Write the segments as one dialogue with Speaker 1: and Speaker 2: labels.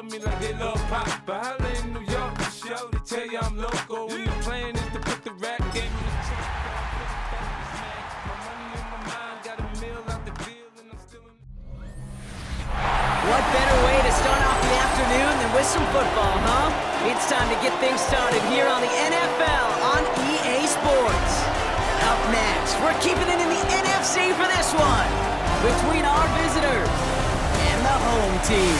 Speaker 1: Me like they love pop, but holla in New York, the show, they tell you I'm local. And the plan is to put the rap game in the trunk. My money in my mind, got a meal out the deal, and I'm still in.
Speaker 2: What better way to start off the afternoon than with some football, huh? It's time to get things started here on the NFL on EA Sports. Up next, we're keeping it in the NFC for this one, between our visitors and the home team.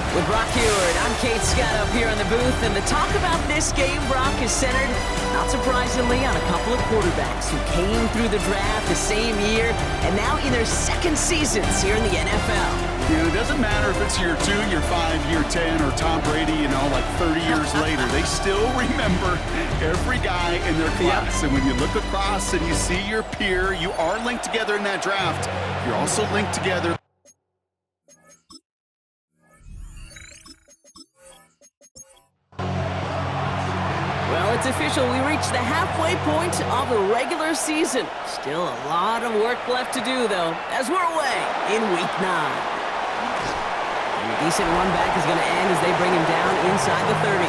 Speaker 2: With Brock Heward, I'm Kate Scott up here in the booth, and the talk about this game, Brock, is centered, not surprisingly, on a couple of quarterbacks who came through the draft the same year and now in their second seasons here in the NFL.
Speaker 3: Yeah, it doesn't matter if it's year 2, year 5, year 10, or Tom Brady, like 30 years later. They still remember every guy in their class. And when you look across and you see your peer, you are linked together in that draft. You're also linked together.
Speaker 2: Well, it's official. We reached the halfway point of the regular season. Still a lot of work left to do, though, as we're away in Week 9. And a decent run back is going to end as they bring him down inside the 30.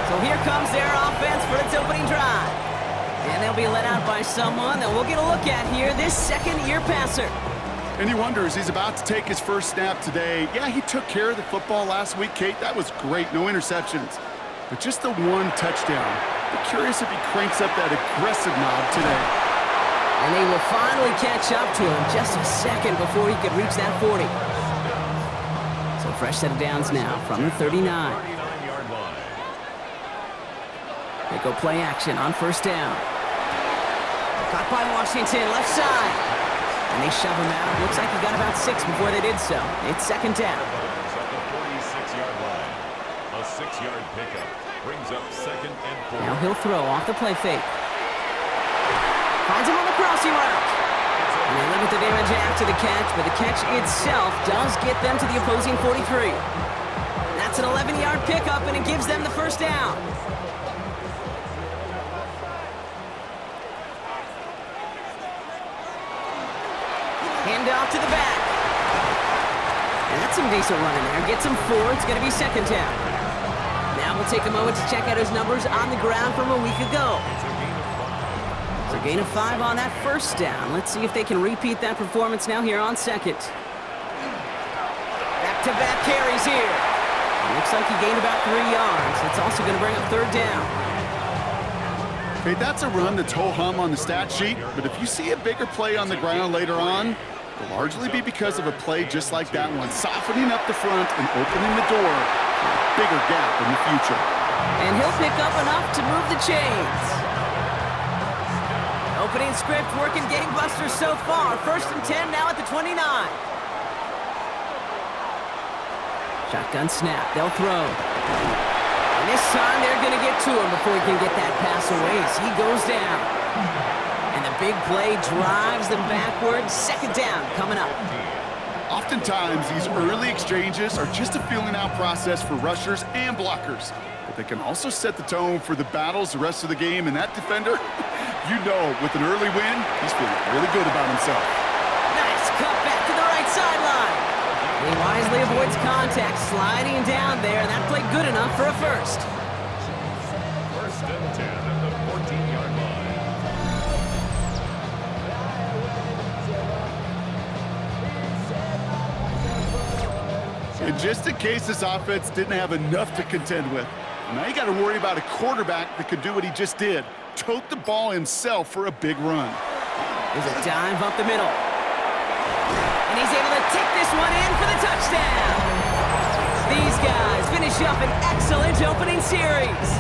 Speaker 2: So here comes their offense for its opening drive. And they'll be let out by someone that we'll get a look at here, this second-year passer.
Speaker 3: And he wonders, he's about to take his first snap today. Yeah, he took care of the football last week, Kate. That was great. No interceptions. But just the one touchdown. But curious if he cranks up that aggressive knob today.
Speaker 2: And they will finally catch up to him just a second before he could reach that 40. So fresh set of downs now from the 39. They go play action on first down. Caught by Washington, left side. And they shove him out. Looks like he got about 6 before they did so. It's second down.
Speaker 4: At the 46-yard line. A 6-yard pickup brings up second and 4.
Speaker 2: Now he'll throw off the play fake. Finds him on the crossing route. And they limit the damage after the catch, but the catch itself does get them to the opposing 43. That's an 11-yard pickup, and it gives them the first down. Hand off to the back. And that's some decent running there. Gets him 4. It's going to be second down. Now we'll take a moment to check out his numbers on the ground from a week ago. It's a gain of 5 on that first down. Let's see if they can repeat that performance now here on second. Back-to-back carries here. Looks like he gained about 3 yards. It's also going to bring up third down.
Speaker 3: Okay, that's a run that's ho-hum on the stat sheet, but if you see a bigger play on the ground later on, it'll largely be because of a play just like that one, softening up the front and opening the door for a bigger gap in the future.
Speaker 2: And he'll pick up enough to move the chains. Opening script working gangbusters so far. First and 10 now at the 29. Shotgun snap. They'll throw. And this time they're going to get to him before he can get that pass away as he goes down. And the big play drives them backwards. Second down coming up.
Speaker 3: Oftentimes, these early exchanges are just a feeling-out process for rushers and blockers. But they can also set the tone for the battles the rest of the game. And that defender, you know, with an early win, he's feeling really good about himself.
Speaker 2: Nice cut back to the right sideline. He wisely avoids contact, sliding down there, and that played good enough for a first.
Speaker 4: First and 10 at the 14-yard line.
Speaker 3: And just in case this offense didn't have enough to contend with, now you got to worry about a quarterback that could do what he just did, tote the ball himself for a big run.
Speaker 2: There's a dive up the middle. And he's able to take this one in for the touchdown. These guys finish up an excellent opening series.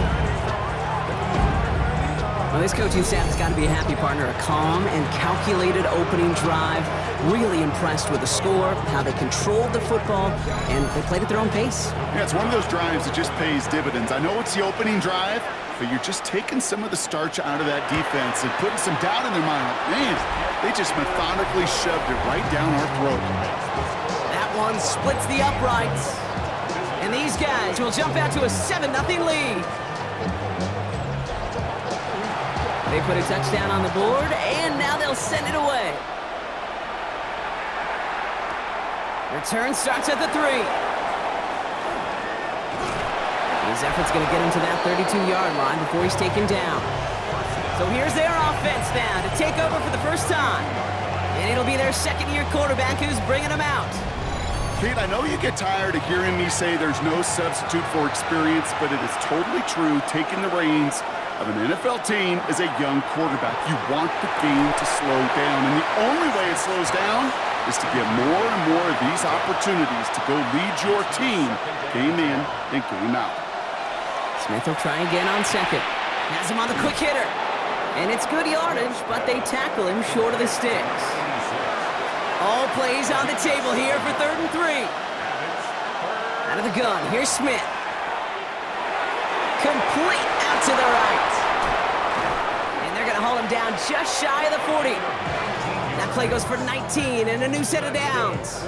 Speaker 2: Well, this coaching staff has got to be a happy partner. A calm and calculated opening drive. Really impressed with the score, how they controlled the football, and they played at their own pace.
Speaker 3: Yeah, it's one of those drives that just pays dividends. I know it's the opening drive, but you're just taking some of the starch out of that defense and putting some doubt in their mind. Man, they just methodically shoved it right down our throat.
Speaker 2: That one splits the uprights. And these guys will jump out to a 7-0 lead. They put a touchdown on the board, and now they'll send it away. Return starts at the 3. His effort's going to get him to that 32-yard line before he's taken down. So here's their offense now to take over for the first time. And it'll be their second-year quarterback who's bringing them out.
Speaker 3: Pete, I know you get tired of hearing me say there's no substitute for experience, but it is totally true. Taking the reins of an NFL team is a young quarterback. You want the game to slow down, and the only way it slows down is to get more and more of these opportunities to go lead your team game in and game out.
Speaker 2: Smith will try again on second. Has him on the quick hitter. And it's good yardage, but they tackle him short of the sticks. All plays on the table here for 3rd and 3. Out of the gun, here's Smith. Complete out to the right. And they're going to haul him down just shy of the 40. That play goes for 19 and a new set of downs.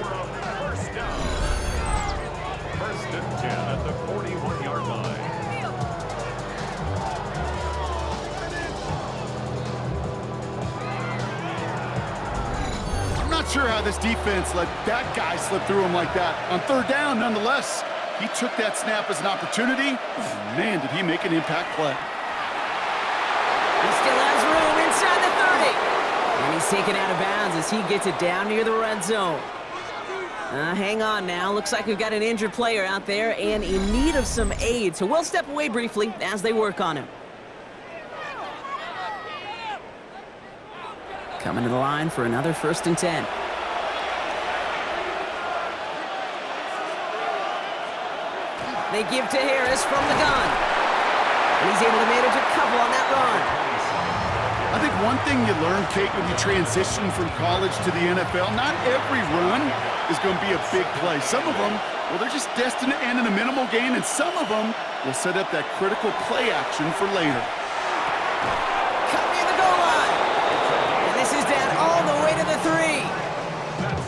Speaker 4: First and 10 at the 41-yard line.
Speaker 3: I'm not sure how this defense let that guy slip through him like that. On 3rd down, nonetheless, he took that snap as an opportunity. Man, did he make an impact play.
Speaker 2: He still has room inside the 30. And he's taken out of bounds as he gets it down near the red zone. Hang on now. Looks like we've got an injured player out there and in need of some aid. So we'll step away briefly as they work on him. Coming to the line for another 1st and 10. They give to Harris from the gun. And he's able to manage a couple on that run.
Speaker 3: I think one thing you learn, Kate, when you transition from college to the NFL, not every run is going to be a big play. Some of them, well, they're just destined to end in a minimal gain, and some of them will set up that critical play action for later.
Speaker 2: Cut near the goal line. And this is down all the way to the 3.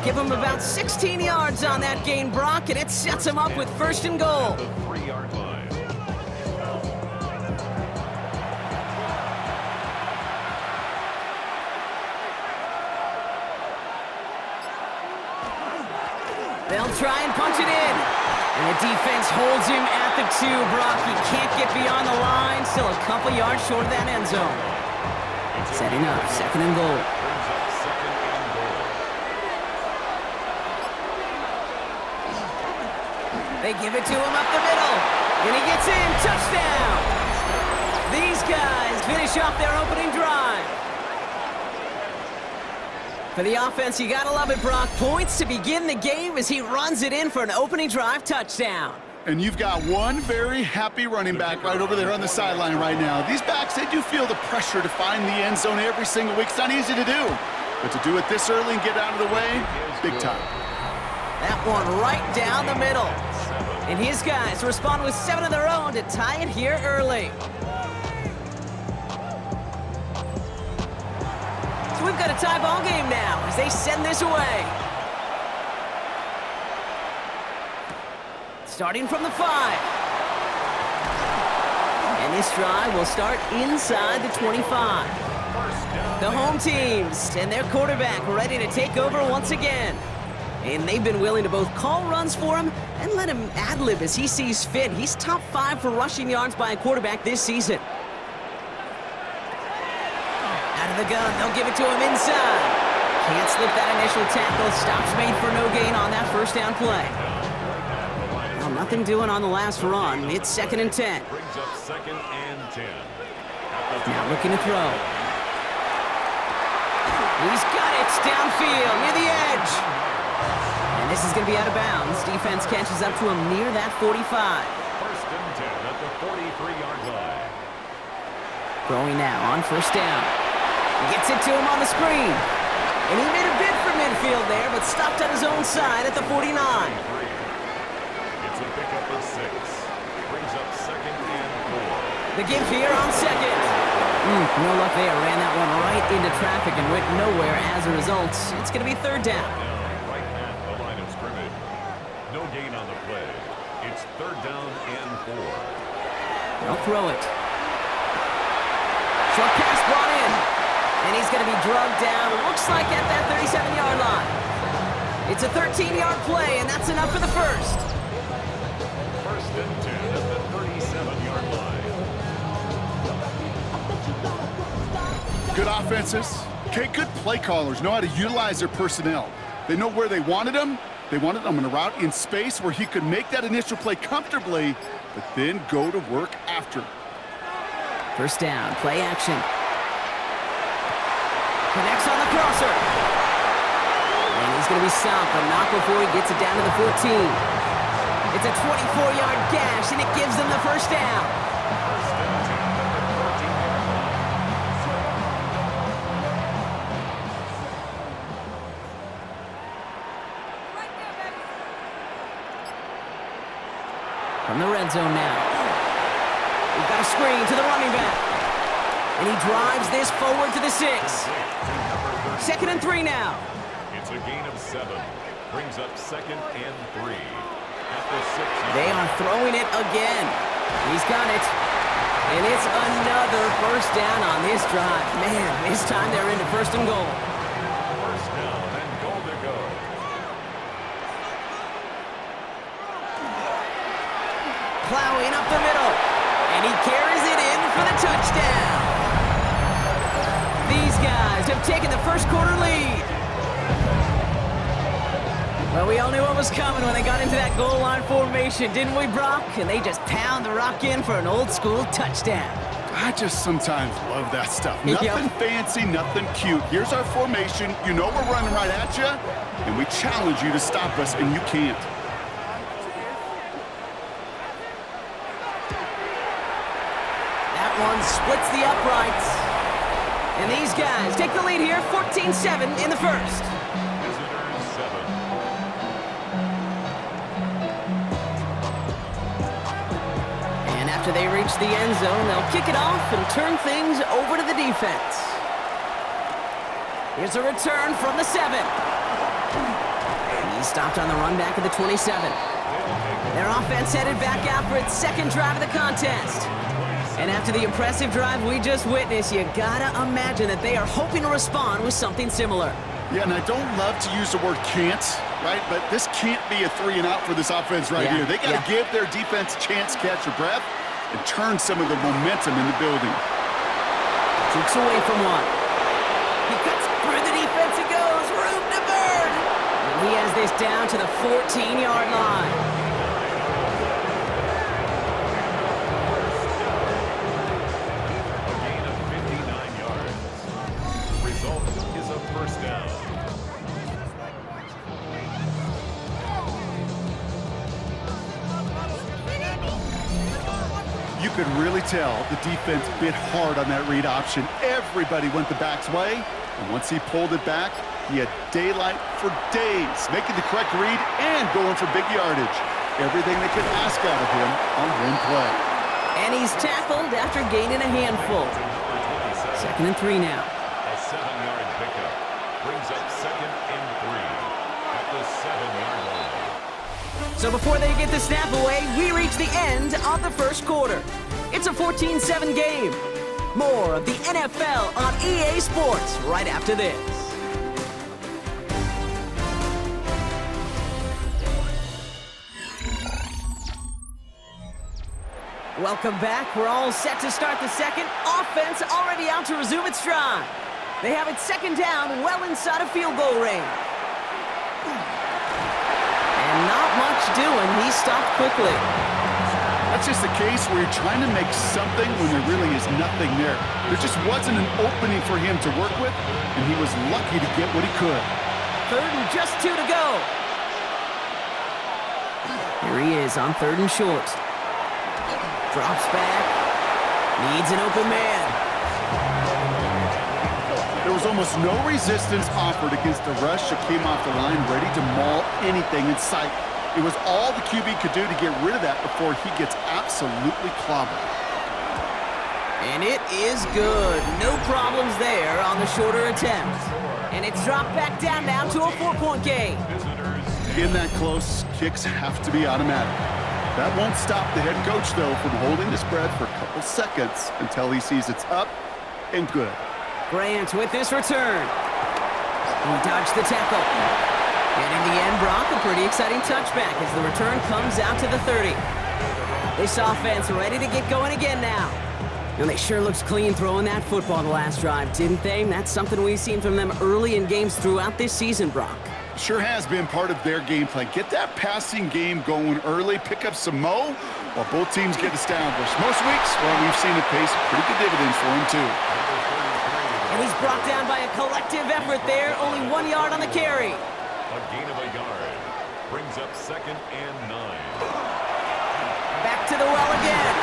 Speaker 2: Give him about 16 yards on that gain, Brock, and it sets him up with 1st and goal.
Speaker 4: The 3-yard line.
Speaker 2: They'll try and punch it in. And the defense holds him at the 2, Brock. He can't get beyond the line. Still a couple yards short of that end zone. Setting up 2nd and goal. They give it to him up the middle. And he gets in. Touchdown. These guys finish off their opening drive. For the offense, you gotta love it, Brock. Points to begin the game as he runs it in for an opening drive touchdown.
Speaker 3: And you've got one very happy running back right over there on the sideline right now. These backs, they do feel the pressure to find the end zone every single week. It's not easy to do. But to do it this early and get out of the way, big time.
Speaker 2: That one right down the middle. And his guys respond with 7 of their own to tie it here early. So we've got a tie ball game now as they send this away. Starting from the 5. And this drive will start inside the 25. The home teams and their quarterback ready to take over once again. And they've been willing to both call runs for him and let him ad-lib as he sees fit. He's top 5 for rushing yards by a quarterback this season. Out of the gun, they'll give it to him inside. Can't slip that initial tackle. Stops made for no gain on that 1st down play. Well, nothing doing on the last run. It's 2nd and 10.
Speaker 4: Brings up 2nd and 10.
Speaker 2: Now looking to throw. He's got it downfield near the edge. And this is going to be out of bounds. Defense catches up to him near that 45.
Speaker 4: 1st and 10 at the 43-yard line.
Speaker 2: Throwing now on 1st down. Gets it to him on the screen. And he made a bid for midfield there, but stopped on his own side at the 49.
Speaker 4: It's a pickup of 6. Brings up 2nd and 4.
Speaker 2: The give here on 2nd. No luck there. Ran that one right into traffic and went nowhere as a result. It's going to be 3rd down.
Speaker 4: Right at the line of scrimmage. No gain on the play. It's 3rd down and 4.
Speaker 2: They'll throw it. Short pass brought in. And he's going to be drugged down. Looks like at that 37-yard line. It's a 13-yard play, and that's enough for the 1st.
Speaker 4: 1st and 10 at the 36.
Speaker 3: Good offenses, okay, good play callers know how to utilize their personnel. They know where they wanted him. They wanted him on a route in space where he could make that initial play comfortably, but then go to work after.
Speaker 2: First down, play action. Connects on the crosser. And he's going to be stopped, but not before he gets it down to the 14. It's a 24-yard gash, and it gives them the first down. From the red zone now. We've got a screen to the running back. And he drives this forward to the 6. 2nd and 3 now.
Speaker 4: It's a gain of 7. Brings up 2nd and 3. At the 6.
Speaker 2: They are throwing it again. He's got it. And it's another first down on this drive. Man, this time they're into 1st and goal.
Speaker 4: First down and goal to go.
Speaker 2: Plowing up the middle. And he carries it in for the touchdown. These guys have taken the first quarter lead. Well, we all knew what was coming when they got into that goal line formation, didn't we, Brock? And they just pound the rock in for an old-school touchdown.
Speaker 3: I just sometimes love that stuff.
Speaker 2: Yep.
Speaker 3: Nothing fancy, nothing cute. Here's our formation. You know we're running right at you, and we challenge you to stop us, and you can't.
Speaker 2: That one splits the uprights. And these guys take the lead here, 14-7 in the first.
Speaker 4: Visitors 7.
Speaker 2: And after they reach the end zone, they'll kick it off and turn things over to the defense. Here's a return from the 7. He stopped on the run back at the 27. Their offense headed back out for its second drive of the contest. And after the impressive drive we just witnessed, you gotta imagine that they are hoping to respond with something similar.
Speaker 3: Yeah, and I don't love to use the word can't, right? But this can't be a 3 and out for this offense right here. They got to give their defense a chance to catch their breath and turn some of the momentum in the building.
Speaker 2: Jukes away from one. He cuts through the defense. It goes. Room to burn. And he has this down to the 14-yard line.
Speaker 3: You could really tell the defense bit hard on that read option. Everybody went the back's way, and once he pulled it back, he had daylight for days, making the correct read and going for big yardage. Everything they could ask out of him on one play.
Speaker 2: And he's tackled after gaining a handful. 2nd and 3 now.
Speaker 4: A 7-yard pickup brings up 2nd and 3 at the 7-yard line.
Speaker 2: So before they get the snap away, we reach the end of the first quarter. It's a 14-7 game. More of the NFL on EA Sports right after this. Welcome back. We're all set to start the second. Offense already out to resume its stride. They have it 2nd down, well inside of field goal range. And not much doing. He stopped quickly.
Speaker 3: That's just the case where you're trying to make something when there really is nothing there. There just wasn't an opening for him to work with, and he was lucky to get what he could.
Speaker 2: 3rd and just 2 to go. Here he is on 3rd and short. Drops back. Needs an open man.
Speaker 3: There was almost no resistance offered against the rush that came off the line, ready to maul anything in sight. It was all the QB could do to get rid of that before he gets absolutely clobbered.
Speaker 2: And it is good. No problems there on the shorter attempt. And it's dropped back down now to a 4-point game.
Speaker 3: In that close, kicks have to be automatic. That won't stop the head coach, though, from holding the spread for a couple seconds until he sees it's up and good.
Speaker 2: Grant with this return. He dodged the tackle. And in the end, Brock, a pretty exciting touchback as the return comes out to the 30. This offense ready to get going again now. And they sure looks clean throwing that football the last drive, didn't they? That's something we've seen from them early in games throughout this season, Brock.
Speaker 3: Sure has been part of their game plan. Get that passing game going early, pick up some mo while both teams get established. Most weeks, well, we've seen it pay some pretty good dividends for them, too.
Speaker 2: And he's brought down by a collective effort there, only 1 yard on the carry.
Speaker 4: A gain of a yard brings up 2nd and 9.
Speaker 2: Back to the well again.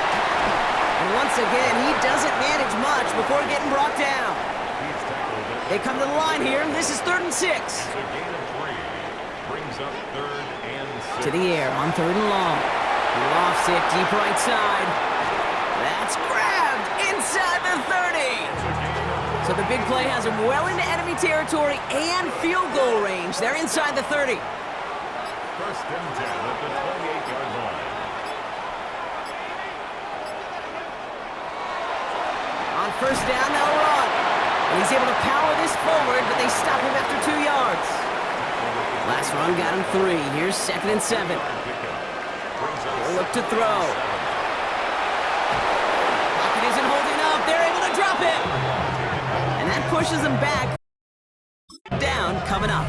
Speaker 2: And once again, he doesn't manage much before getting brought down.
Speaker 4: He's tackled it.
Speaker 2: They come to the line here, and this is 3rd and 6.
Speaker 4: It's a gain of 3. Brings up 3rd and 6.
Speaker 2: To the air on 3rd and long. Lofts it deep right side. That's grabbed inside the 30. So the big play has him well into enemy territory and field goal range. They're inside the 30.
Speaker 4: 1st and 10 at the 28-yard line.
Speaker 2: On 1st down, they'll run. And he's able to power this forward, but they stop him after 2 yards. Last run got him 3. Here's 2nd and 7. They'll look to throw. Pocket isn't holding up. They're able to drop it. And that pushes them back. Down coming up.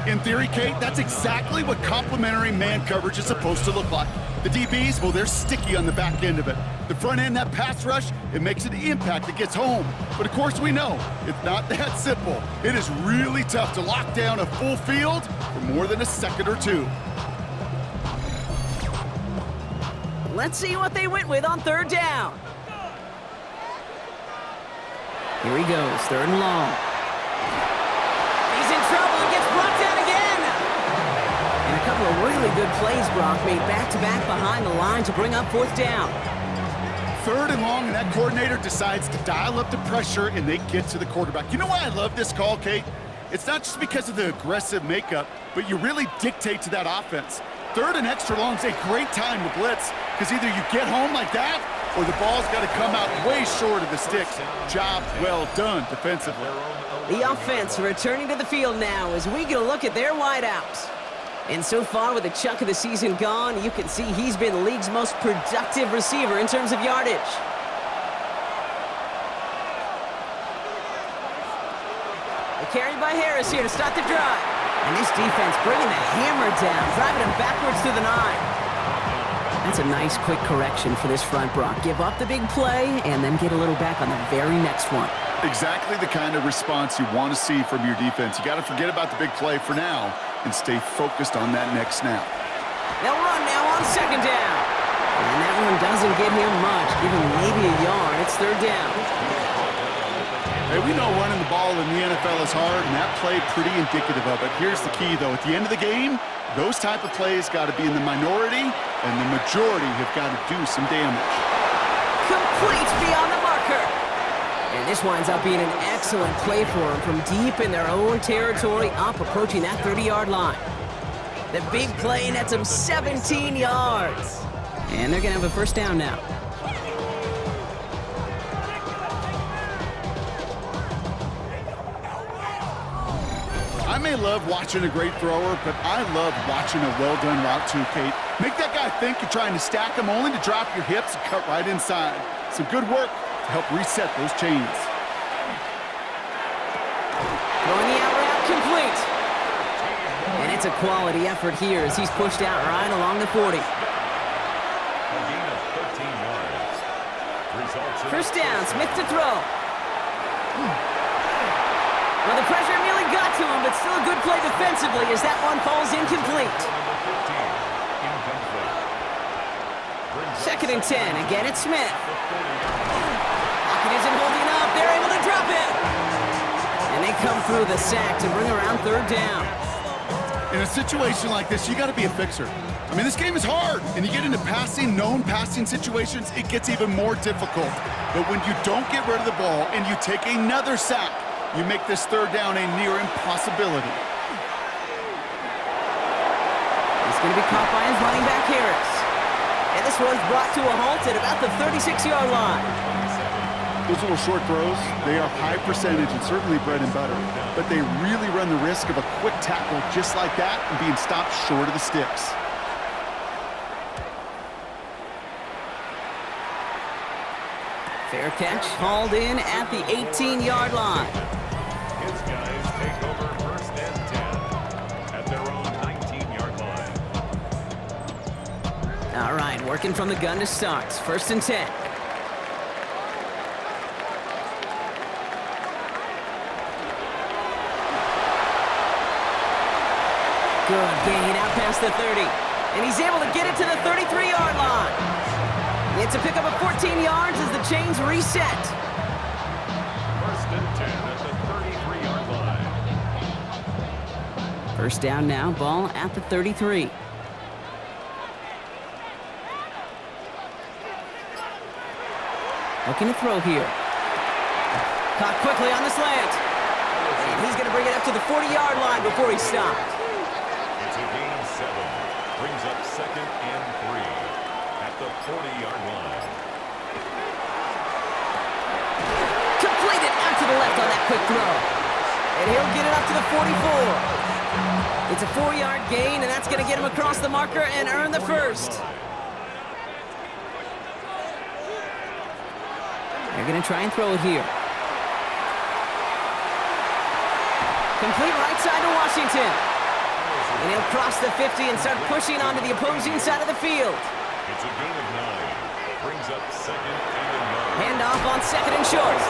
Speaker 3: In theory, Kate, that's exactly what complementary man coverage is supposed to look like. The DBs, well, they're sticky on the back end of it. The front end, that pass rush, it makes an impact that gets home. But of course we know, it's not that simple. It is really tough to lock down a full field for more than a second or two.
Speaker 2: Let's see what they went with on 3rd down. Here he goes, 3rd and long. He's in trouble and gets brought down again. And a couple of really good plays, Brock, made back-to-back behind the line to bring up 4th down.
Speaker 3: 3rd and long, and that coordinator decides to dial up the pressure, and they get to the quarterback. You know why I love this call, Kate? It's not just because of the aggressive makeup, but you really dictate to that offense. 3rd and extra long is a great time to blitz, because either you get home like that, or the ball's got to come out way short of the sticks. Job well done defensively.
Speaker 2: The offense returning to the field now as we get a look at their wideouts. And so far, with a chunk of the season gone, you can see he's been the league's most productive receiver in terms of yardage. Carried by Harris here to start the drive. And this defense bringing the hammer down, driving him backwards to the 9. That's a nice quick correction for this front, Brock. Give up the big play and then get a little back on the very next one.
Speaker 3: Exactly the kind of response you want to see from your defense. You got to forget about the big play for now and stay focused on that next snap.
Speaker 2: They'll run now on 2nd down. And that one doesn't get him much, give him maybe a yard. It's 3rd down.
Speaker 3: Hey, we know running the ball in the NFL is hard, and that play pretty indicative of it. Here's the key, though. At the end of the game, those type of plays got to be in the minority, and the majority have got to do some damage.
Speaker 2: Complete beyond the marker. And this winds up being an excellent play for them from deep in their own territory, up approaching that 30-yard line. The big play nets them 17 yards. And they're going to have a 1st down now.
Speaker 3: I may love watching a great thrower, but I love watching a well-done route too, Kate. Make that guy think you're trying to stack him only to drop your hips and cut right inside. Some good work to help reset those chains.
Speaker 2: Throwing the out route complete. And it's a quality effort here as he's pushed out right along the 40.
Speaker 4: A gain of 13 yards. Results in
Speaker 2: 1st down, Smith to throw. Well, the pressure nearly got to him, but still a good play defensively as that one falls incomplete. 2nd and 10. Again, it's Smith. Pocket isn't holding up. They're able to drop it. And they come through the sack to bring around 3rd down.
Speaker 3: In a situation like this, you got to be a fixer. I mean, this game is hard, and you get into known passing situations, it gets even more difficult. But when you don't get rid of the ball and you take another sack, you make this 3rd down a near impossibility.
Speaker 2: He's going to be caught by his running back, Harris. And this one's brought to a halt at about the 36-yard line.
Speaker 3: Those little short throws, they are high percentage and certainly bread and butter, but they really run the risk of a quick tackle just like that and being stopped short of the sticks.
Speaker 2: Fair catch, hauled in at the 18-yard line.
Speaker 4: His guys take over 1st and 10 at their own 19-yard line.
Speaker 2: All right, working from the gun to start. 1st and 10. Good gain out past the 30. And he's able to get it to the 33-yard line. It's a pickup of 14 yards as the chains reset.
Speaker 4: 1st and 10 at the 33-yard line.
Speaker 2: First down now, ball at the 33. Looking to throw here. Caught quickly on the slant. And he's going to bring it up to the 40-yard line before he stopped.
Speaker 4: It's a gain of 7. Brings up 2nd and 3 at the 40-yard line.
Speaker 2: Completed out to the left on that quick throw. And he'll get it up to the 44. It's a 4-yard gain, and that's going to get him across the marker and earn the first. They're going to try and throw it here. Complete right side to Washington. And he'll cross the 50 and start pushing onto the opposing side of the field.
Speaker 4: It's a gain of 9. Brings up 2nd and 9.
Speaker 2: Handoff on 2nd and short.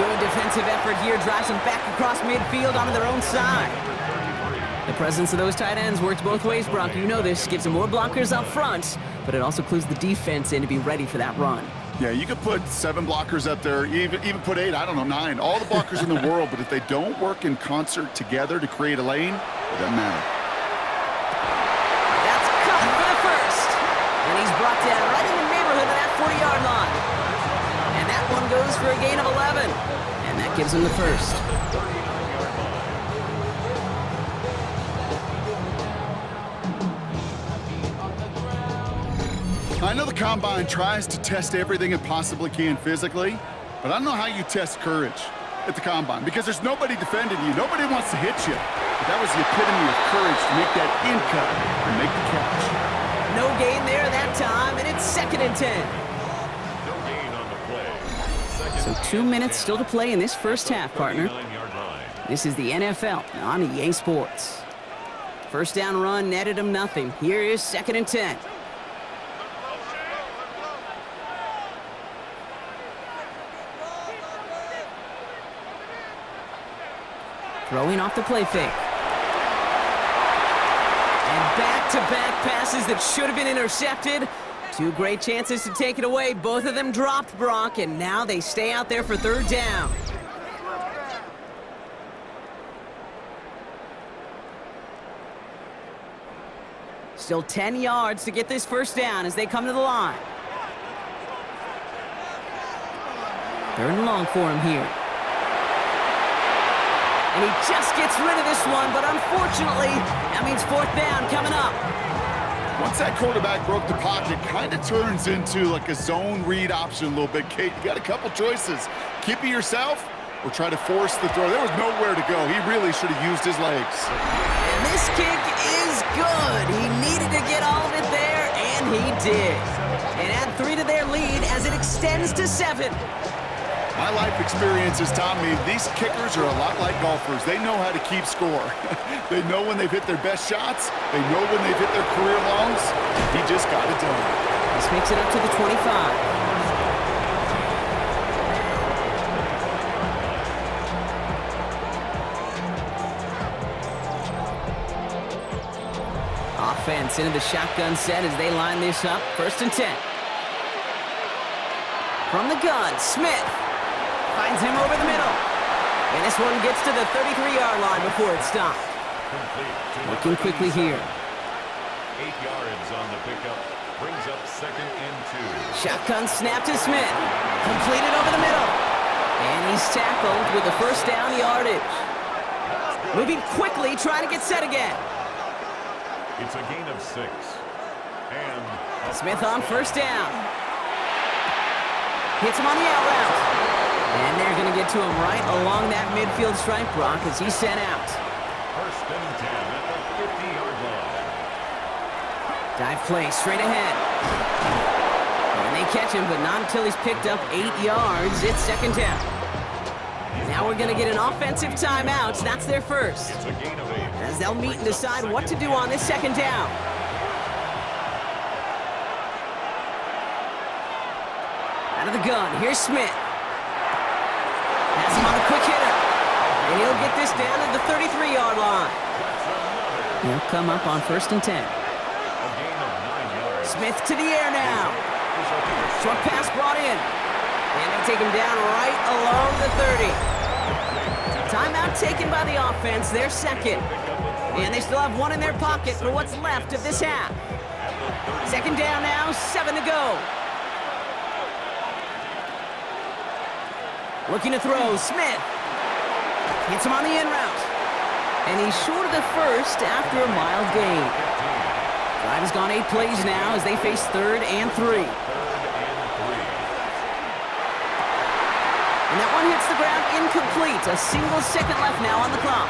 Speaker 2: Good defensive effort here. Drives them back across midfield onto their own side. The presence of those tight ends works both ways, Brock. You know this. Gives them more blockers up front, but it also clues the defense in to be ready for that run.
Speaker 3: Yeah, you could put 7 blockers up there, even put 8, I don't know, 9. All the blockers in the world, but if they don't work in concert together to create a lane, it doesn't matter.
Speaker 2: That's cut for the first. And he's brought down right in the neighborhood of that 40-yard line. And that one goes for a gain of 11. And that gives him the first.
Speaker 3: I know the Combine tries to test everything it possibly can physically, but I don't know how you test courage at the Combine because there's nobody defending you. Nobody wants to hit you. But that was the epitome of courage to make that in cut and make the catch.
Speaker 2: No gain there that time, and it's 2nd and 10.
Speaker 4: No gain on the play.
Speaker 2: So 2 minutes still to play in this first half, partner. This is the NFL on EA Sports. First down run netted him nothing. Here is 2nd and 10. Throwing off the play fake. And back-to-back passes that should have been intercepted. 2 great chances to take it away. Both of them dropped, Brock, and now they stay out there for 3rd down. Still 10 yards to get this first down as they come to the line. 3rd and long for him here. And he just gets rid of this one, but unfortunately, that means 4th down coming up.
Speaker 3: Once that quarterback broke the pocket, kind of turns into like a zone read option a little bit. Kate, you got a couple choices. Keep it yourself or try to force the throw. There was nowhere to go. He really should have used his legs.
Speaker 2: And this kick is good. He needed to get all of it there, and he did. And add 3 to their lead as it extends to 7.
Speaker 3: My life experience has taught me these kickers are a lot like golfers. They know how to keep score. They know when they've hit their best shots. They know when they've hit their career longs. He just got it done.
Speaker 2: This makes it up to the 25. Offense into the shotgun set as they line this up. 1st and 10. From the gun, Smith finds him over the middle. And this one gets to the 33-yard line before it's stopped. Looking quickly here.
Speaker 4: 8 yards on the pickup. Brings up 2nd and 2.
Speaker 2: Shotgun snap to Smith. Completed over the middle. And he's tackled with the 1st down yardage. Moving quickly, trying to get set again.
Speaker 4: It's a gain of 6. And
Speaker 2: Smith on 1st down. Hits him on the out route. And they're going to get to him right along that midfield stripe, Brock, as he's sent out.
Speaker 4: 1st and 10 at the 50-yard line.
Speaker 2: Dive play straight ahead. And they catch him, but not until he's picked up 8 yards. It's second down. Now we're going to get an offensive timeout. That's their first.
Speaker 4: It's a gain of 8.
Speaker 2: As they'll meet and decide what to do on this second down. Out of the gun, here's Smith. Has him on a quick hitter. And he'll get this down at the 33-yard line. He'll come up on 1st and 10.
Speaker 4: A gain of 9 yards.
Speaker 2: Smith to the air now. Short pass brought in. And they take him down right along the 30. Timeout taken by the offense, their second. And they still have one in their pocket for what's left of this half. Second down now, 7 to go. Looking to throw, Smith. Hits him on the in route. And he's short of the first after a mild gain. Drive has gone 8 plays now as they face 3rd and 3. And that one hits the ground incomplete. A single second left now on the clock.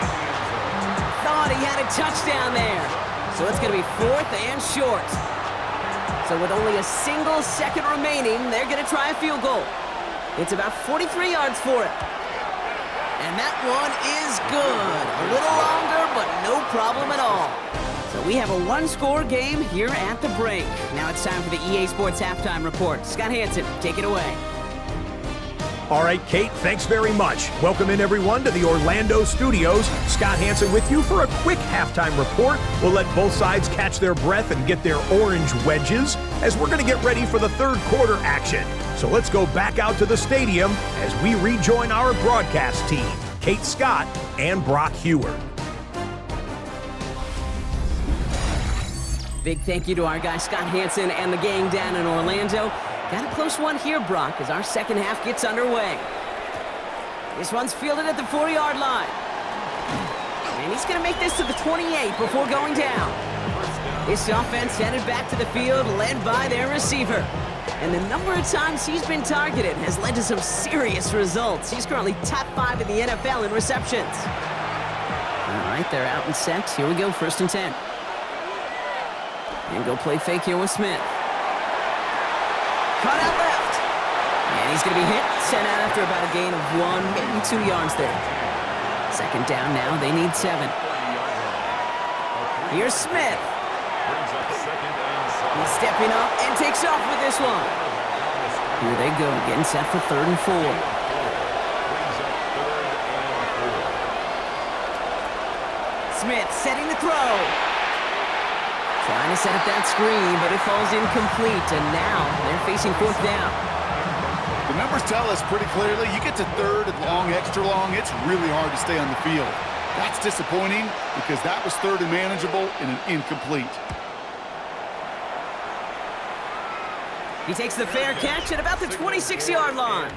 Speaker 2: Thought he had a touchdown there. So it's going to be 4th and short. So with only a single second remaining, they're going to try a field goal. It's about 43 yards for it. And that one is good. A little longer, but no problem at all. So we have a 1-score game here at the break. Now it's time for the EA Sports Halftime Report. Scott Hansen, take it away.
Speaker 5: All right, Kate, thanks very much. Welcome in, everyone, to the Orlando studios. Scott Hansen with you for a quick halftime report. We'll let both sides catch their breath and get their orange wedges as we're going to get ready for the 3rd quarter action. So let's go back out to the stadium as we rejoin our broadcast team, Kate Scott and Brock Hewer.
Speaker 2: Big thank you to our guy Scott Hansen and the gang down in Orlando. Got a close one here, Brock, as our second half gets underway. This one's fielded at the 4-yard line. And he's going to make this to the 28 before going down. This offense headed back to the field, led by their receiver. And the number of times he's been targeted has led to some serious results. He's currently top 5 in the NFL in receptions. All right, they're out and set. Here we go, 1st and 10. And go play fake here with Smith. Cut out left. And he's going to be hit, sent out after about a gain of 1, maybe 2 yards there. Second down now, they need 7. Here's Smith. He's stepping up and takes off with this one. Here they go, getting set for 3rd and 4. Smith setting the throw. Trying to set up that screen, but it falls incomplete, and now they're facing 4th down.
Speaker 3: The numbers tell us pretty clearly, you get to 3rd and long, extra long, it's really hard to stay on the field. That's disappointing because that was 3rd and manageable and an incomplete.
Speaker 2: He takes the fair catch at about the 26-yard line.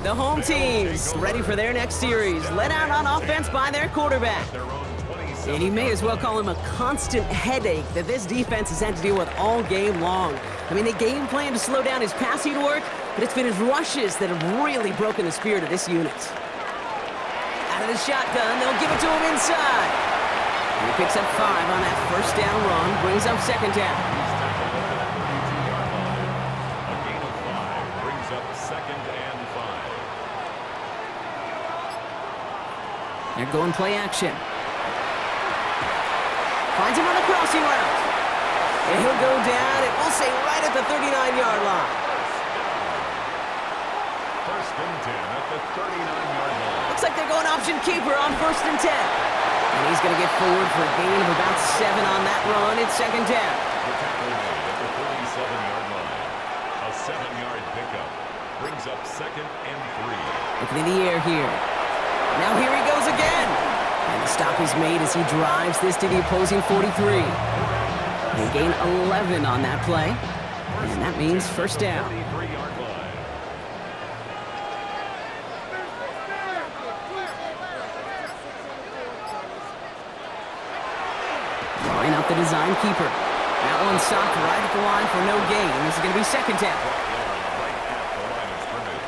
Speaker 2: The home team's ready for their next series, led out on offense by their quarterback. And you may as well call him a constant headache that this defense has had to deal with all game long. I mean, they game plan to slow down his passing work, but it's been his rushes that have really broken the spirit of this unit. Out of the shotgun, they'll give it to him inside. And he picks up 5 on that 1st down run, brings up 2nd down.
Speaker 4: A gain of 5 brings up 2nd and 5.
Speaker 2: They're going play action. Finds him on the crossing route. And he'll go down, and we'll say right at the 39-yard line.
Speaker 4: 1st and 10 at the 39-yard line.
Speaker 2: Looks like they're going option keeper on 1st and 10. And he's going to get forward for a gain of about 7 on that run. It's 2nd down.
Speaker 4: The tackle made at the 37-yard line. A 7-yard pickup brings up 2nd and 3.
Speaker 2: Looking in the air here. Now here he goes again. And the stop is made as he drives this to the opposing 43. They gain 11 on that play. And that means 1st down.
Speaker 4: 43-yard line.
Speaker 2: Drawing out the design keeper. That one stopped right at the line for no gain. This is going to be 2nd down.
Speaker 4: Right at the line of scrimmage.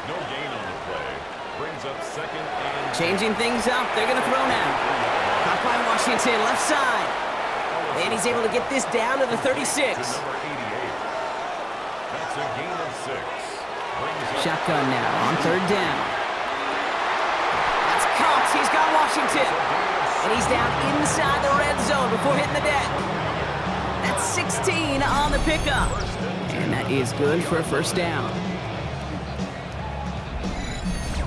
Speaker 4: No gain on the play. Brings up 2nd and...
Speaker 2: Changing things up. They're going to throw now. Caught by Washington, left side. And he's able to get this down to the 36.
Speaker 4: Number 88. That's
Speaker 2: Shotgun now on third down. That's Cox. He's got Washington. And he's down inside the red zone before hitting the deck. That's 16 on the pickup. And that is good for a first down.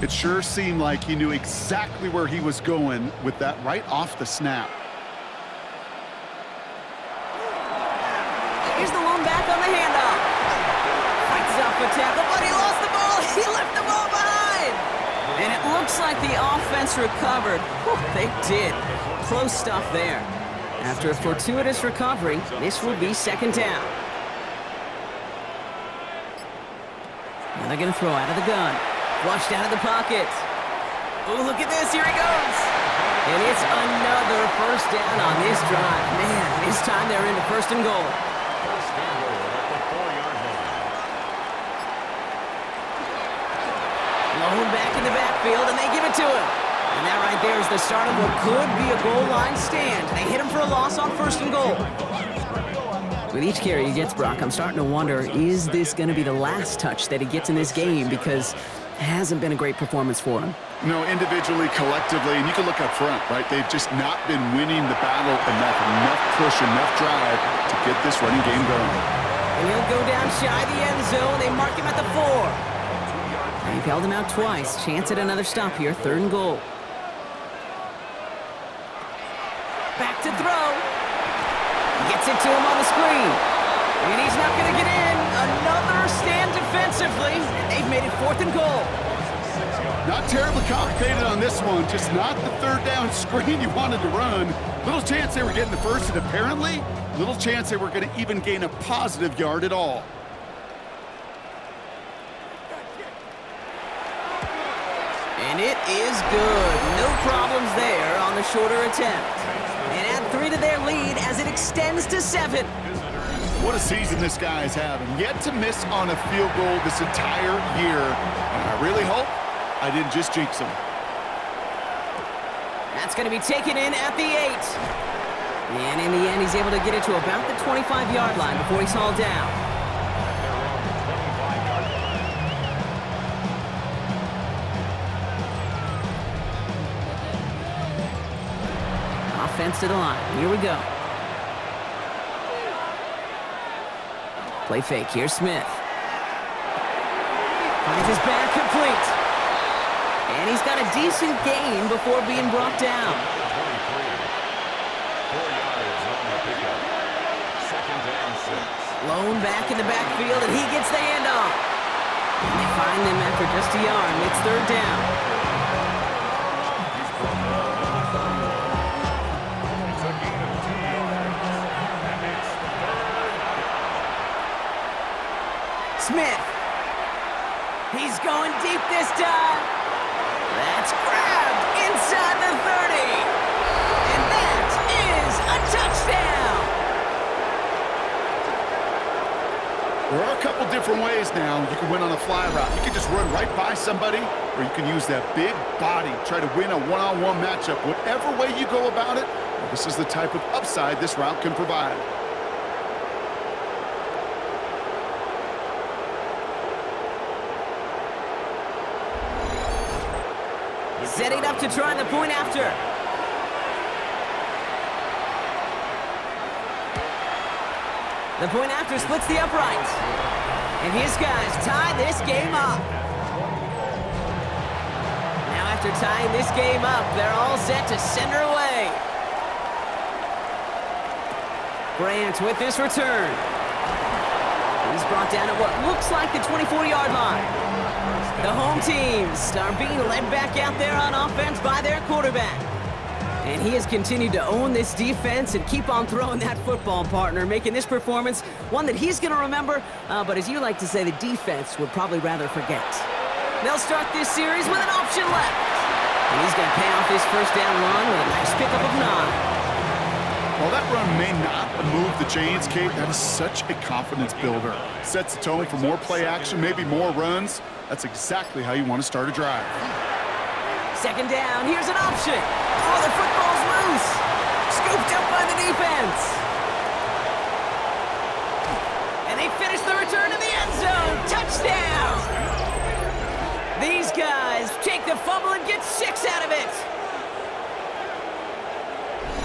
Speaker 3: It sure seemed like he knew exactly where he was going with that right off the snap.
Speaker 2: Here's the lone back on the handoff. Fights off a tackle, but he lost the ball. He left the ball behind. And it looks like the offense recovered. Whew, they did. Close stuff there. After a fortuitous recovery, this will be second down. Now they're going to throw out of the gun. Flushed out of the pocket. Oh, look at this. Here he goes. And it's another first down on this drive. Man, this time they're into first and goal.
Speaker 4: First and goal at the 4-yard line.
Speaker 2: Lone back in the backfield, and they give it to him. And that right there is the start of what could be a goal line stand. They hit him for a loss on first and goal. With each carry he gets, Brock, I'm starting to wonder, is this going to be the last touch that he gets in this game? Because it hasn't been a great performance for him.
Speaker 3: No, individually, collectively, and you can look up front, right? They've just not been winning the battle enough push, enough drive to get this running game going.
Speaker 2: And he'll go down shy of the end zone. They mark him at the 4. They've held him out twice. Chance at another stop here. Third and goal. Back to throw. Gets it to him on the screen. And he's not going to get in. Another stand defensively. And they've made it fourth and goal.
Speaker 3: Not terribly complicated on this one. Just not the third down screen you wanted to run. Little chance they were getting the first, and apparently little chance they were going to even gain a positive yard at all.
Speaker 2: And it is good. No problems there on the shorter attempt. And add 3 to their lead as it extends to 7.
Speaker 3: What a season this guy is having. Yet to miss on a field goal this entire year. And I really hope I didn't just jinx him.
Speaker 2: That's going to be taken in at the 8. And in the end, he's able to get it to about the 25-yard line before he's hauled down. Offense to the line. Here we go. Play fake. Here's Smith. Finds his back complete. And he's got a decent gain before being brought down.
Speaker 4: 4 yards on the pickup. Second and 6.
Speaker 2: Lone back in the backfield, and he gets the handoff. And they find him after just a yard, and it's third down.
Speaker 4: It's a gain of 2 yards. And it's third down.
Speaker 2: Smith. He's going deep this time. That's grabbed inside the 30. And that is a touchdown.
Speaker 3: There are a couple different ways now you can win on a fly route. You can just run right by somebody, or you can use that big body, try to win a one-on-one matchup. Whatever way you go about it, this is the type of upside this route can provide.
Speaker 2: Setting up to try the point after. The point after splits the upright. And his guys tie this game up. Now after tying this game up, they're all set to send her away. Grant with this return. He's brought down at what looks like the 24-yard line. The home teams are being led back out there on offense by their quarterback. And he has continued to own this defense and keep on throwing that football, partner, making this performance one that he's going to remember, but as you like to say, the defense would probably rather forget. They'll start this series with an option left. And he's going to pay off his first down run with a nice pickup of 9.
Speaker 3: While that run may not move the chains, Kate, that is such a confidence builder. Sets the tone for more play action, maybe more runs. That's exactly how you want to start a drive.
Speaker 2: Second down, here's an option. Oh, the football's loose. Scooped up by the defense. And they finish the return to the end zone. Touchdown. a fumble and get 6 out of it.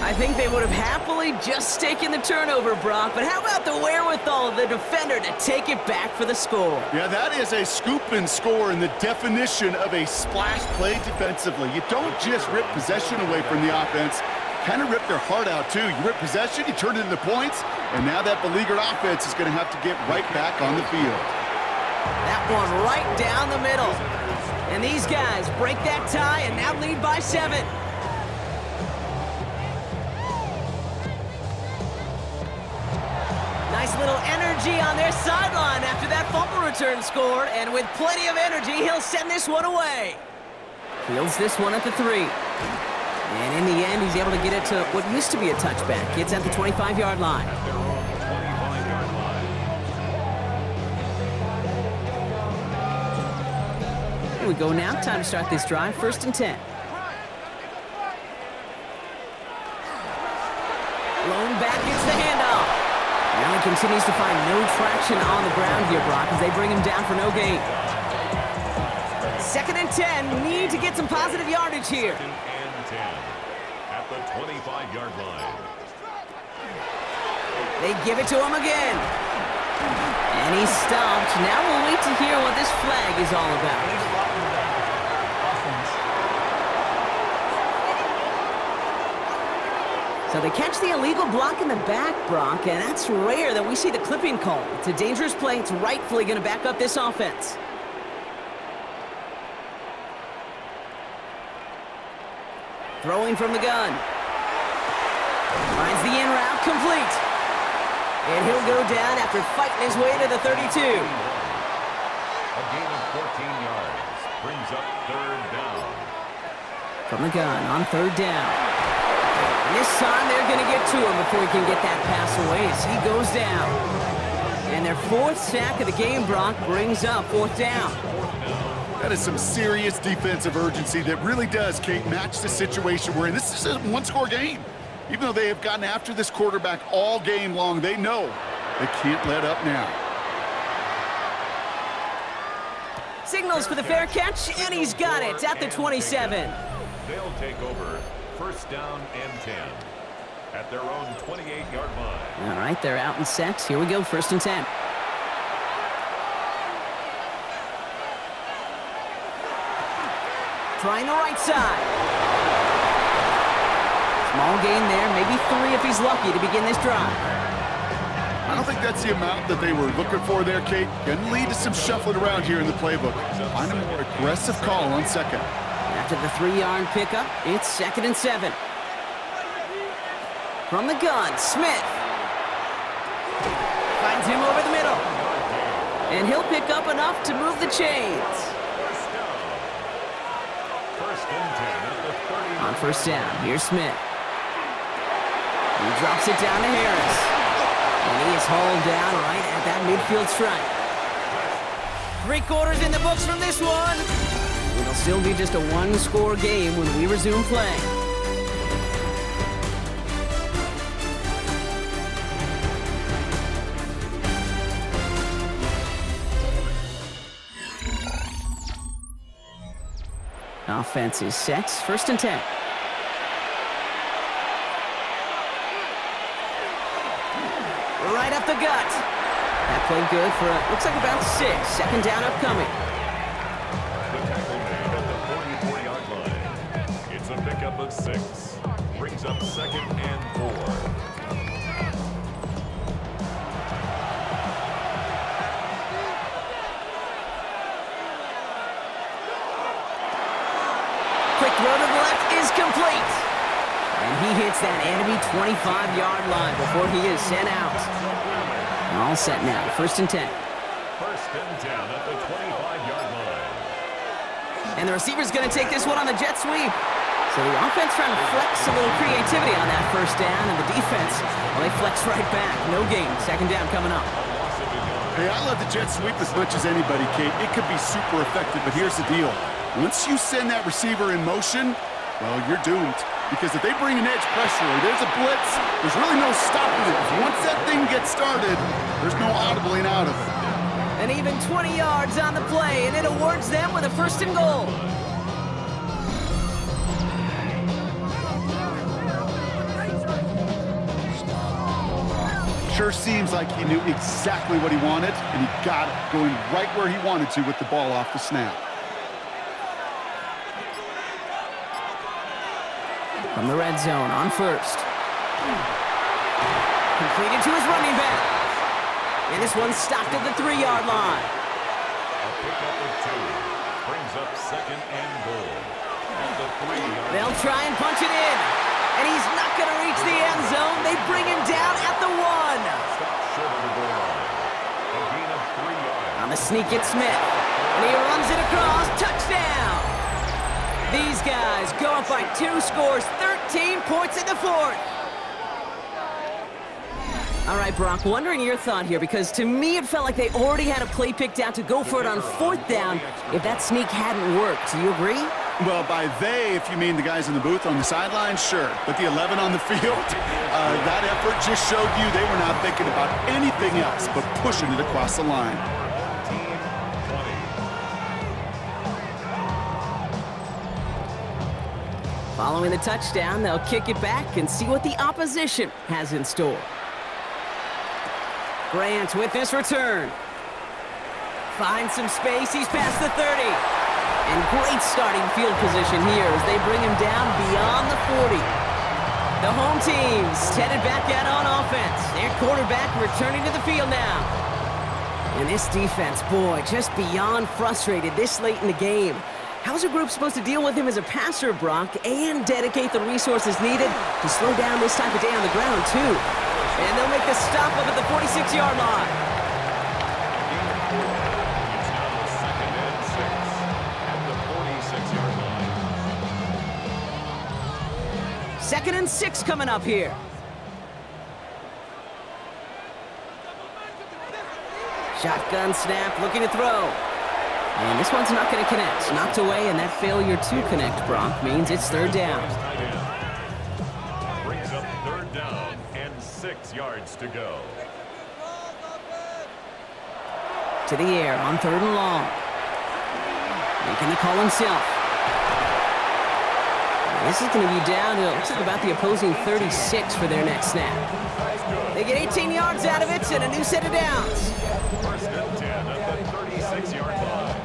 Speaker 2: I think they would have happily just taken the turnover, Brock, but how about the wherewithal of the defender to take it back for the score?
Speaker 3: Yeah, that is a scoop and score in the definition of a splash play defensively. You don't just rip possession away from the offense, kind of rip their heart out too. You rip possession, you turn it into points, and now that beleaguered offense is going to have to get right back on the field.
Speaker 2: That one right down the middle. And these guys break that tie and now lead by 7. Nice little energy on their sideline after that fumble return scored, and with plenty of energy, he'll send this one away. Fields this one at the 3. And in the end, he's able to get it to what used to be a touchback. It's at the 25-yard line.
Speaker 4: At their own 25-yard line.
Speaker 2: Here we go now. Time to start this drive. 1st and 10. Lone back gets the handoff. Now he continues to find no traction on the ground here, Brock, as they bring him down for no gain. 2nd and 10. Need to get some positive yardage here.
Speaker 4: 2nd and 10 at the 25-yard line.
Speaker 2: They give it to him again. And he's stopped. Now we'll wait to hear what this flag is all about. So they catch the illegal block in the back, Brock, and that's rare that we see the clipping call. It's a dangerous play. It's rightfully going to back up this offense. Throwing from the gun. Finds the in route complete. And he'll go down after fighting his way to the 32.
Speaker 4: A gain of 14 yards brings up 3rd down.
Speaker 2: From the gun on 3rd down. And this time they're going to get to him before he can get that pass away as he goes down. And their 4th sack of the game, Brock, brings up 4th down.
Speaker 3: That is some serious defensive urgency that really does, Kate, match the situation we're in. This is a one-score game. Even though they have gotten after this quarterback all game long, they know they can't let up now.
Speaker 2: Signals for the fair catch, and he's got it at the 27.
Speaker 4: They'll take over 1st down and 10 at their own 28-yard line.
Speaker 2: All right, they're out and set. Here we go, 1st and 10. Trying the right side. Small gain there, maybe 3 if he's lucky to begin this drive.
Speaker 3: I don't think that's the amount that they were looking for there, Kate. Can lead to some shuffling around here in the playbook. Find a more aggressive call on 2nd.
Speaker 2: After the 3-yard pickup, it's 2nd and 7. From the gun, Smith. Finds him over the middle. And he'll pick up enough to move the chains.
Speaker 4: 1st and 10 at the 30.
Speaker 2: On 1st down, here's Smith. He drops it down to Harris. And he is hauled down right at that midfield stripe. 3 quarters in the books from this one. It'll still be just a 1-score game when we resume play. Offense is set. 1st and 10. Right up the gut. That played good for, looks like about 6. 2nd down upcoming.
Speaker 4: The tackle made at the 44-yard line. It's a pickup of 6. Brings up 2nd and 4.
Speaker 2: Quick throw to the left is complete. And he hits that enemy 25-yard line before he is sent out. All set now. 1st and 10.
Speaker 4: 1st and 10 at the 25-yard line.
Speaker 2: And the receiver's going to take this one on the jet sweep. So the offense trying to flex a little creativity on that 1st down, and the defense, well, they flex right back. No gain. 2nd down coming up.
Speaker 3: Hey, I love the jet sweep as much as anybody, Kate. It could be super effective, but here's the deal. Once you send that receiver in motion, well, you're doomed. Because if they bring an edge pressure or there's a blitz, there's really no stopping it. Once that thing gets started, there's no audibling out of it.
Speaker 2: And even 20 yards on the play, and it awards them with a 1st and goal.
Speaker 3: Sure seems like he knew exactly what he wanted, and he got it, going right where he wanted to with the ball off the snap.
Speaker 2: From the red zone on first. Completed to his running back. And this one's stopped at the 3-yard line.
Speaker 4: A pickup of 2. Brings up second and goal. At the 3-yard.
Speaker 2: They'll try and punch it in. And he's not going to reach the end zone. They bring him down at the 1.
Speaker 4: Stop short of the goal line. A gain of 3 yards.
Speaker 2: On the sneak, it's Smith. And he runs it across. Touchdown. These guys go up by 2 scores, 13 points in the 4th. All right, Brock, wondering your thought here, because to me it felt like they already had a play picked out to go for it on 4th down if that sneak hadn't worked. Do you agree?
Speaker 3: Well, by they, if you mean the guys in the booth on the sideline, sure. But the 11 on the field, that effort just showed you they were not thinking about anything else but pushing it across the line.
Speaker 2: Following the touchdown, they'll kick it back and see what the opposition has in store. Grant with this return. Finds some space. He's past the 30. And great starting field position here as they bring him down beyond the 40. The home team's headed back out on offense. Their quarterback returning to the field now. And this defense, boy, just beyond frustrated this late in the game. How's a group supposed to deal with him as a passer, Brock, and dedicate the resources needed to slow down this type of day on the ground, too? And they'll make the stop up at the 46-yard line.
Speaker 4: It's now the 2nd and 6 at the 46-yard line.
Speaker 2: 2nd and 6 coming up here. Shotgun snap, looking to throw. And this one's not going to connect. Knocked away, and that failure to connect, Brock, means it's 3rd down.
Speaker 4: Brings up 3rd down and 6 yards to go.
Speaker 2: To the air on 3rd and long. Making the call himself. And this is going to be down to, looks like about the opposing 36 for their next snap. They get 18 yards out of it and a new set of downs.
Speaker 4: 1st and 10 at the 36-yard line.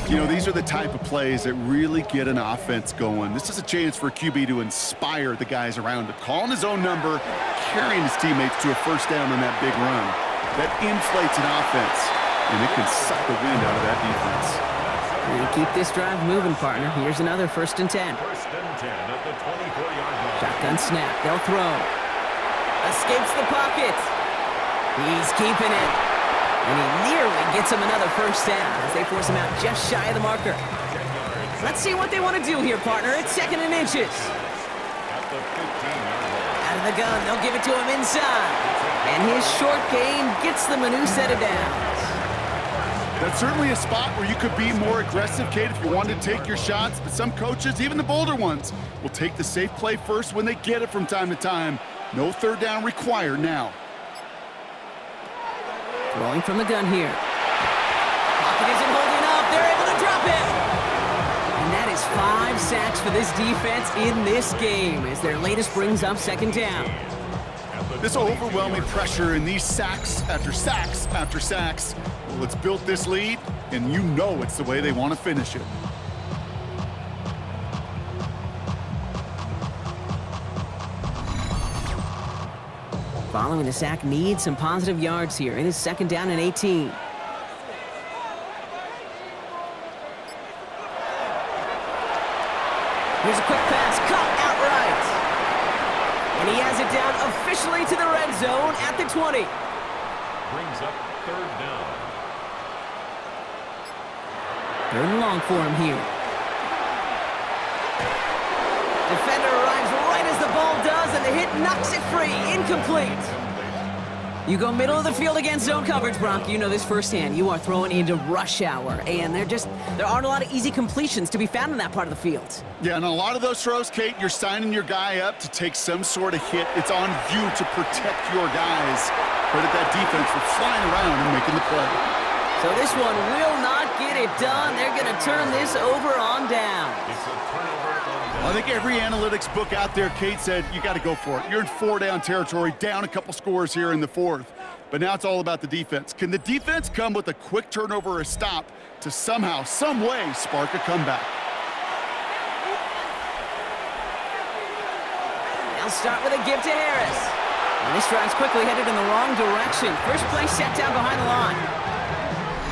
Speaker 3: You know, these are the type of plays that really get an offense going. This is a chance for a QB to inspire the guys around him. Calling his own number, carrying his teammates to a 1st down on that big run. That inflates an offense, and it can suck the wind out of that defense.
Speaker 2: And keep this drive moving, partner. Here's another 1st and 10.
Speaker 4: 1st and 10 at the 24-yard line.
Speaker 2: Shotgun snap. They'll throw. Escapes the pocket. He's keeping it. And he nearly gets him another 1st down as they force him out just shy of the marker. Let's see what they want to do here, partner. It's 2nd and inches.
Speaker 4: At the 15-yard line.
Speaker 2: Out of the gun. They'll give it to him inside. And his short gain gets them a new set of downs.
Speaker 3: That's certainly a spot where you could be more aggressive, Kate, if you wanted to take your shots. But some coaches, even the bolder ones, will take the safe play first when they get it from time to time. No 3rd down required now.
Speaker 2: Rolling from the gun here. Pocket isn't holding up. They're able to drop it. And that is 5 sacks for this defense in this game as their latest brings up 2nd down.
Speaker 3: This overwhelming pressure and these sacks after sacks after sacks. Well, it's built this lead, and you know it's the way they want to finish it.
Speaker 2: Following the sack, needs some positive yards here. It is 2nd down and 18. Here's a quick pass, caught outright. And he has it down officially to the red zone at the 20.
Speaker 4: Brings up 3rd down.
Speaker 2: 3rd and long for him here. Defender arrives right as the ball does, and the hit knocks it free. Incomplete. You go middle of the field against zone coverage, Brock. You know this firsthand. You are throwing into rush hour, and there aren't a lot of easy completions to be found in that part of the field.
Speaker 3: Yeah, and a lot of those throws, Kate, you're signing your guy up to take some sort of hit. It's on you to protect your guys. Credit that defense for flying around and making the play.
Speaker 2: So this one will not get it done. They're going to turn this over on down.
Speaker 4: It's a turnover on down.
Speaker 3: I think every analytics book out there, Kate, said you got to go for it. You're in 4-down territory, down a couple scores here in the fourth. But now it's all about the defense. Can the defense come with a quick turnover or a stop to somehow, some way, spark a comeback?
Speaker 2: They'll start with a give to Harris. And this drive's quickly headed in the wrong direction. First play set down behind the line.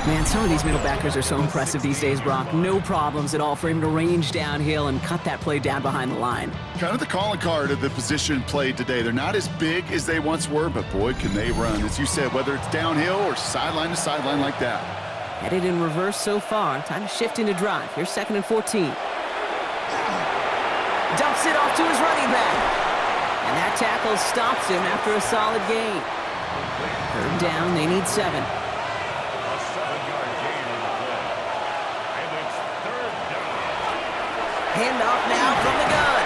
Speaker 2: Man, some of these middle backers are so impressive these days, Brock. No problems at all for him to range downhill and cut that play down behind the line.
Speaker 3: Kind of the calling card of the position played today. They're not as big as they once were, but boy, can they run. As you said, whether it's downhill or sideline to sideline like that.
Speaker 2: Headed in reverse so far. Time to shift into drive. Here's 2nd and 14. Dumps it off to his running back. And that tackle stops him after a solid gain. 3rd down, they need 7. Handoff now from the gun.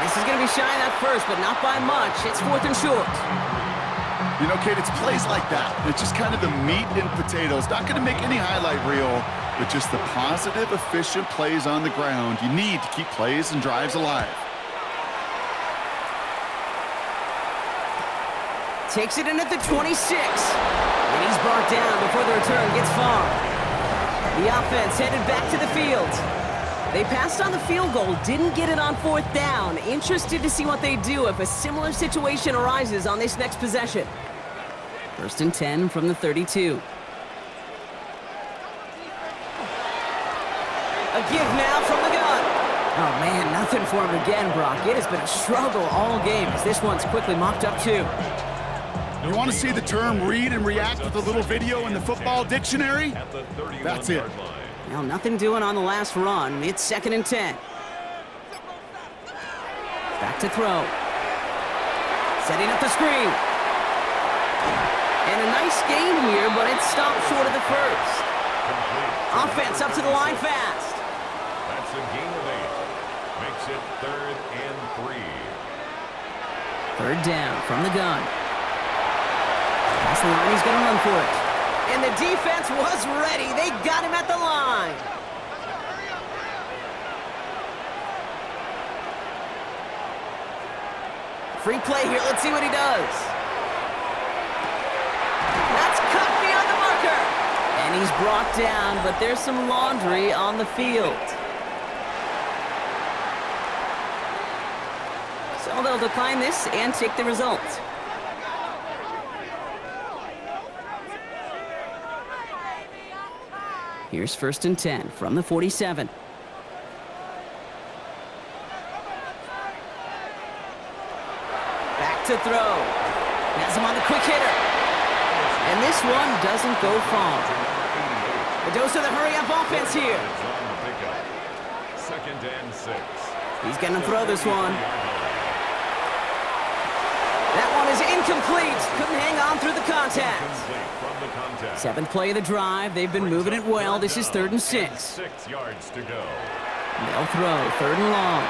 Speaker 2: This is going to be shy that first, but not by much. It's 4th and short.
Speaker 3: You know, Kate, it's plays like that. It's just kind of the meat and potatoes. Not going to make any highlight reel, but just the positive, efficient plays on the ground. You need to keep plays and drives alive.
Speaker 2: Takes it in at the 26. And he's brought down before the return gets far. The offense headed back to the field. They passed on the field goal, didn't get it on 4th down. Interested to see what they do if a similar situation arises on this next possession. 1st and 10 from the 32. A give now from the gun. Oh man, nothing for him again, Brock. It has been a struggle all game as this one's quickly mopped up too.
Speaker 3: You want to see the term read and react with a little video in the football dictionary? That's it.
Speaker 2: Well, nothing doing on the last run. It's 2nd and 10. Back to throw. Setting up the screen. And a nice gain here, but it's stopped short of the first. Offense up to the line fast.
Speaker 4: That's a gain of 8. Makes it 3rd and 3.
Speaker 2: 3rd down from the gun. That's the line, he's going to run for it. And the defense was ready. They got him at the line. Free play here. Let's see what he does. That's cut beyond the marker. And he's brought down, but there's some laundry on the field. So they'll decline this and take the result. Here's 1st and 10 from the 47. Back to throw. Has him on the quick hitter. And this one doesn't go far. A dose of the hurry-up offense here.
Speaker 4: 2nd and 6.
Speaker 2: He's going to throw this one. That one is incomplete. Couldn't hang on through the contact. 7th play of the drive. They've been moving it well. This is 3rd and 6.
Speaker 4: 6 yards to go.
Speaker 2: They'll throw 3rd and long.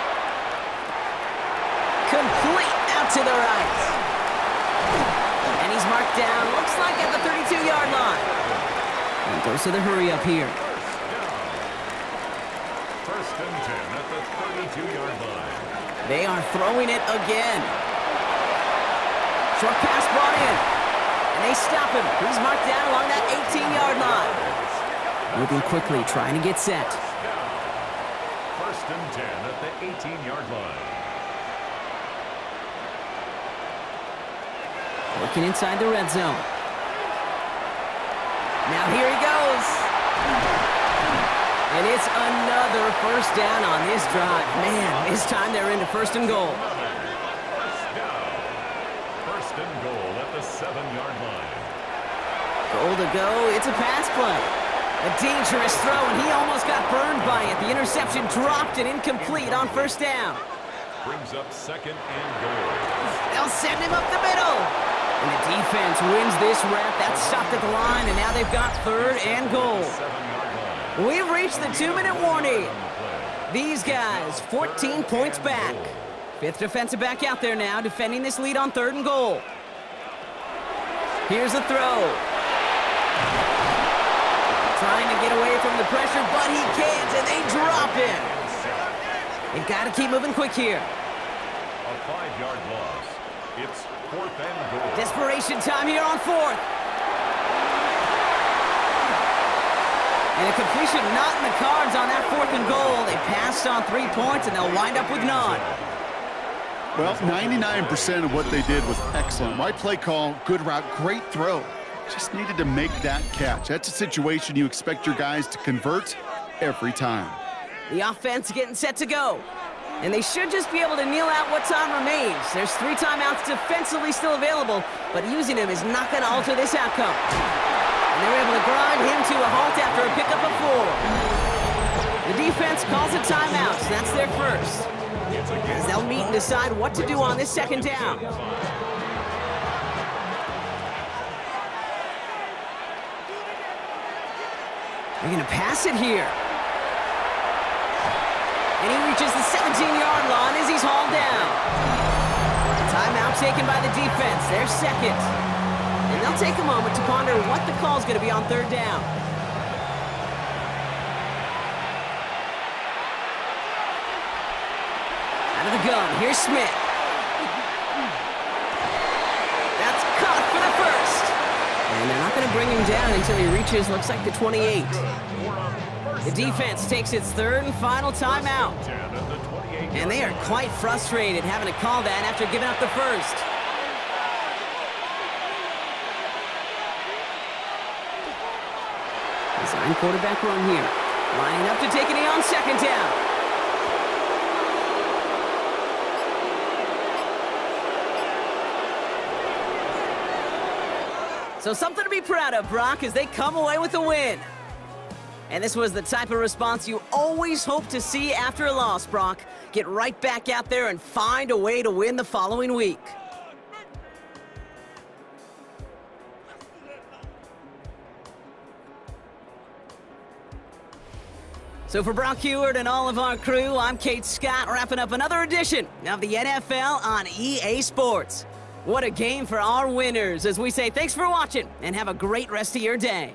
Speaker 2: Complete out to the right. And he's marked down. Looks like at the 32-yard line. And goes to the hurry up here.
Speaker 4: 1st and 10 at the 32-yard line.
Speaker 2: They are throwing it again. Short pass brought in. And they stop him. He's marked down along that 18-yard line. Moving quickly, trying to get set.
Speaker 4: 1st and 10 at the 18-yard line.
Speaker 2: Working inside the red zone. Now here he goes. And it's another 1st down on this drive. Man, this time they're into 1st and goal.
Speaker 4: 1st and goal at the 7-yard line.
Speaker 2: Goal to go. It's a pass play. A dangerous throw, and he almost got burned by it. The interception dropped and incomplete on 1st down.
Speaker 4: Brings up 2nd and goal.
Speaker 2: They'll send him up the middle. And the defense wins this rep. That's stopped at the line, and now they've got 3rd and goal.
Speaker 4: 7-yard line.
Speaker 2: We've reached the 2-minute warning. These guys, 14 points back. 5th defensive back out there now, defending this lead on 3rd and goal. Here's the throw. Trying to get away from the pressure, but he can't, and they drop him. They've got to keep moving quick here.
Speaker 4: A 5-yard loss. It's 4th and goal.
Speaker 2: Desperation time here on 4th. And a completion not in the cards on that 4th and goal. They passed on 3 points, and they'll wind up with none.
Speaker 3: Well, 99% of what they did was excellent. Right play call, good route, great throw. Just needed to make that catch. That's a situation you expect your guys to convert every time.
Speaker 2: The offense getting set to go. And they should just be able to kneel out what time remains. There's 3 timeouts defensively still available, but using them is not going to alter this outcome. And they're able to grind him to a halt after a pickup of 4. The defense calls a timeout, so that's their first. As they'll meet and decide what to do on this 2nd down. They're going to pass it here. And he reaches the 17-yard line as he's hauled down. Timeout taken by the defense, their 2nd. And they'll take a moment to ponder what the call's going to be on 3rd down. Out of the gun, here's Smith. That's caught for the first. And they're not going to bring him down until he reaches, looks like, the 28. The defense takes its 3rd and final timeout. And they are quite frustrated having to call that after giving up the first. Design quarterback run here. Lining up to take a knee on 2nd down. So something to be proud of, Brock, as they come away with a win. And this was the type of response you always hope to see after a loss, Brock. Get right back out there and find a way to win the following week. So for Brock Heward and all of our crew, I'm Kate Scott, wrapping up another edition of the NFL on EA Sports. What a game for our winners, as we say thanks for watching and have a great rest of your day.